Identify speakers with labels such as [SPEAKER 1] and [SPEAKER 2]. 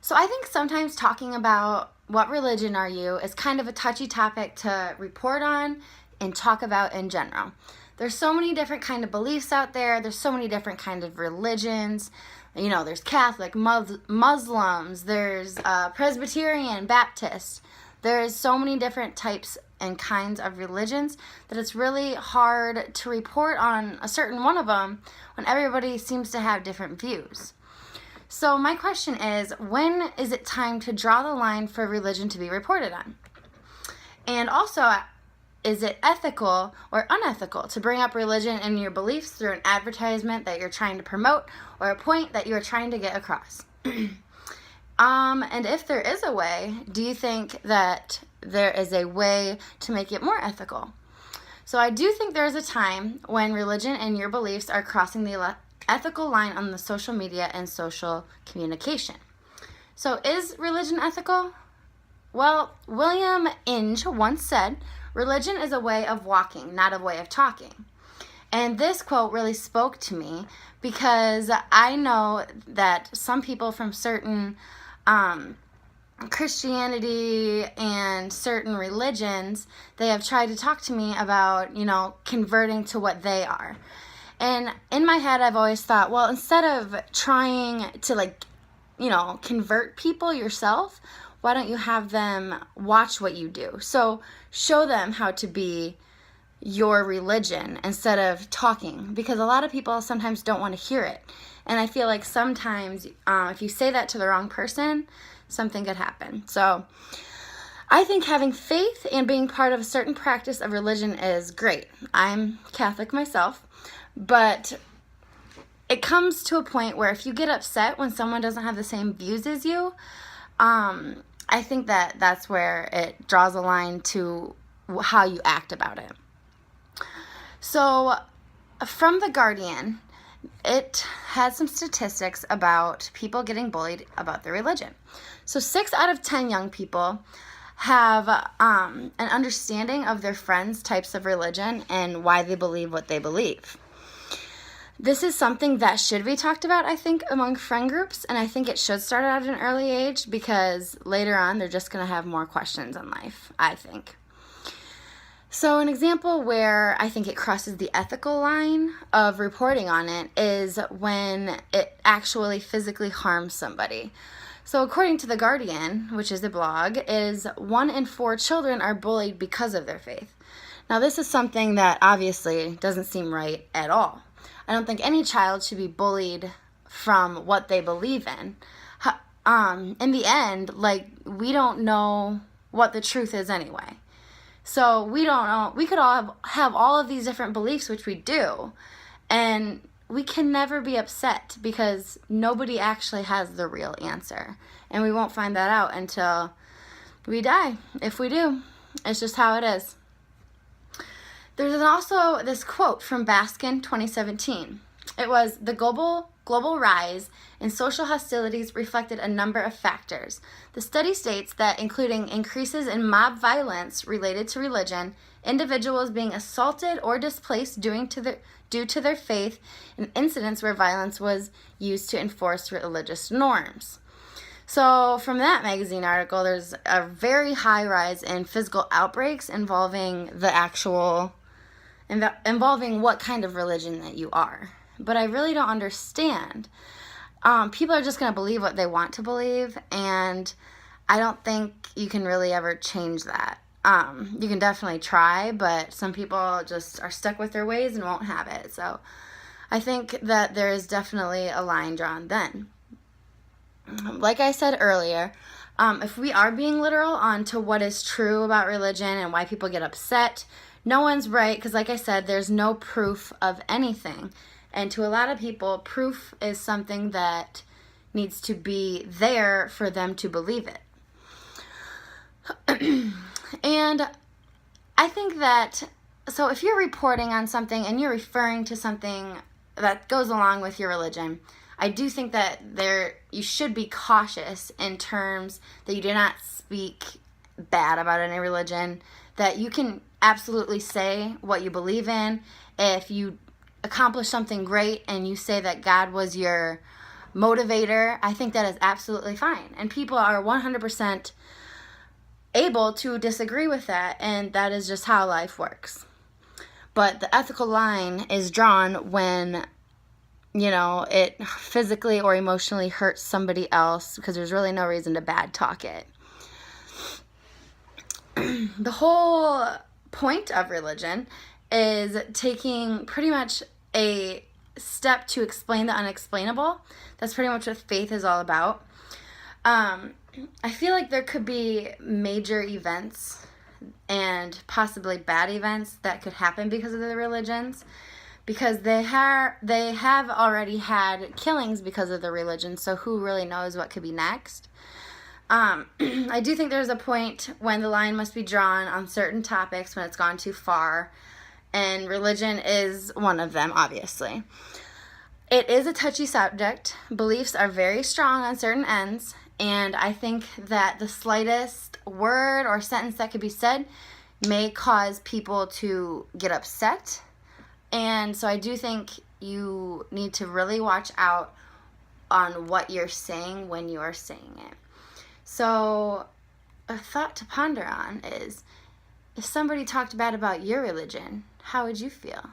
[SPEAKER 1] So I think sometimes talking about what religion are you is kind of a touchy topic to report on and talk about in general. There's so many different kind of beliefs out there. There's so many different kind of religions. You know, there's Catholic, Muslims, there's Presbyterian, Baptist. There's so many different types and kinds of religions that it's really hard to report on a certain one of them when everybody seems to have different views. So my question is, when is it time to draw the line for religion to be reported on? And also, is it ethical or unethical to bring up religion and your beliefs through an advertisement that you're trying to promote or a point that you're trying to get across? And if there is a way, do you think that there is a way to make it more ethical? So I do think there is a time when religion and your beliefs are crossing the ethical line on the social media and social communication. So is religion ethical? Well, William Inge once said, "Religion is a way of walking, not a way of talking." And this quote really spoke to me because I know that some people from certain Christianity and certain religions, they have tried to talk to me about, converting to what they are. And in my head, I've always thought, well, instead of trying to convert people yourself, why don't you have them watch what you do? So show them how to be your religion instead of talking, because a lot of people sometimes don't want to hear it. And I feel like sometimes if you say that to the wrong person, something could happen. So I think having faith and being part of a certain practice of religion is great. I'm Catholic myself, but it comes to a point where if you get upset when someone doesn't have the same views as you, I think that's where it draws a line to how you act about it. So from The Guardian, it had some statistics about people getting bullied about their religion. So 6 out of 10 young people have an understanding of their friends' types of religion and why they believe what they believe. This is something that should be talked about, I think, among friend groups, and I think it should start at an early age because later on they're just going to have more questions in life, I think. So an example where I think it crosses the ethical line of reporting on it is when it actually physically harms somebody. So according to The Guardian, which is a blog, is 1 in 4 children are bullied because of their faith. Now this is something that obviously doesn't seem right at all. I don't think any child should be bullied from what they believe in. In the end, we don't know what the truth is anyway. So we don't know. We could all have all of these different beliefs, which we do, and we can never be upset because nobody actually has the real answer. And we won't find that out until we die, if we do. It's just how it is. There's also this quote from Baskin 2017. It was, "The global rise in social hostilities reflected a number of factors. The study states that including increases in mob violence related to religion, individuals being assaulted or displaced due to their faith, and incidents where violence was used to enforce religious norms." So from that magazine article, there's a very high rise in physical outbreaks involving what kind of religion that you are. But I really don't understand. People are just going to believe what they want to believe, and I don't think you can really ever change that. You can definitely try, but some people just are stuck with their ways and won't have it. So I think that there is definitely a line drawn then. Like I said earlier, if we are being literal onto what is true about religion and why people get upset, no one's right, because like I said, there's no proof of anything. And to a lot of people, proof is something that needs to be there for them to believe it. And I think that, so if you're reporting on something and you're referring to something that goes along with your religion, I do think that you should be cautious in terms that you do not speak bad about any religion, that you can absolutely say what you believe in. If you accomplish something great and you say that God was your motivator, I think that is absolutely fine. And people are 100% able to disagree with that, and that is just how life works. But the ethical line is drawn when, it physically or emotionally hurts somebody else, because there's really no reason to bad talk it. The whole point of religion is taking pretty much a step to explain the unexplainable. That's pretty much what faith is all about. I feel like there could be major events and possibly bad events that could happen because of the religions, because they have already had killings because of the religion, so who really knows what could be next. I do think there's a point when the line must be drawn on certain topics when it's gone too far, and religion is one of them, obviously. It is a touchy subject. Beliefs are very strong on certain ends, and I think that the slightest word or sentence that could be said may cause people to get upset. And so I do think you need to really watch out on what you're saying when you are saying it. So a thought to ponder on is, if somebody talked bad about your religion, how would you feel?